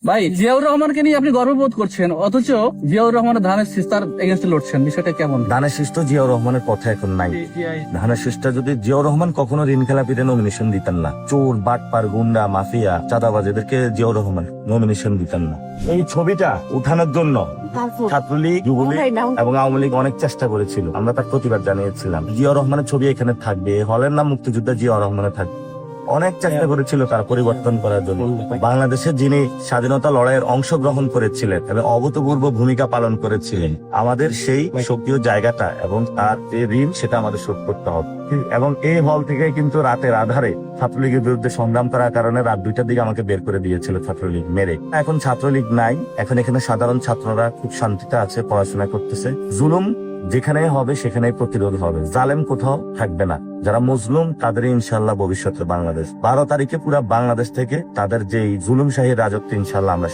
ভাই, জিয়াউর রহমানকে নিয়ে আপনি গর্ববোধ করছেন, অথচ জিয়াউর রহমানের ধানের সিস্টার এগেনস্টে লড়ছেন, বিষয়টা কেমন? ধানের শীষ জিয়াউর রহমানের পথে এখন নাই। ধানের শীষটা যদি জিয়াউর রহমান কখনো ঋণ খেলাপিতে নমিনেশন দিতেন না, চোর বাটপার গুন্ডা মাফিয়া চাঁদাবাজ এদেরকে জিয়াউর রহমান নমিনেশন দিতেন না। এই ছবিটা উঠানোর জন্য ছাত্রলীগ, যুবলীগ এবং আওয়ামী লীগ অনেক চেষ্টা করেছিল, আমরা তার প্রতিবাদ জানিয়েছিলাম। জিয়াউর রহমানের ছবি এখানে থাকবে, হলের নাম মুক্তিযোদ্ধা জিয়াউর রহমানের থাকবে। অনেক চেষ্টা করেছিল তার পরিবর্তন করার জন্য। বাংলাদেশে যিনি স্বাধীনতা লড়াইয়ের অংশগ্রহণ করেছিলেন এবং অভূতপূর্ব ভূমিকা পালন করেছিলেন, আমাদের সেই সক্রিয় জায়গাটা এবং তার যে ঋণ সেটা আমাদের শোধ করতে হবে। এবং এই হল থেকে কিন্তু রাতের আধারে ছাত্রলীগের বিরুদ্ধে সংগ্রাম করার কারণে রাত 2টার দিকে আমাকে বের করে দিয়েছিল ছাত্রলীগ মেরে। এখন ছাত্রলীগ নাই, এখন এখানে সাধারণ ছাত্ররা খুব শান্তিতে আছে, পড়াশোনা করতেছে। জুলুম যেখানে হবে সেখানেই প্রতিরোধ হবে, জালেম কোথাও থাকবে না। যারা মজলুম তাদেরই ইনশাল্লাহ ভবিষ্যতে বাংলাদেশ 12 তারিখে পুরা বাংলাদেশ থেকে তাদের যে জুলুমশাহী রাজত্ব ইনশাল্লাহ আমরা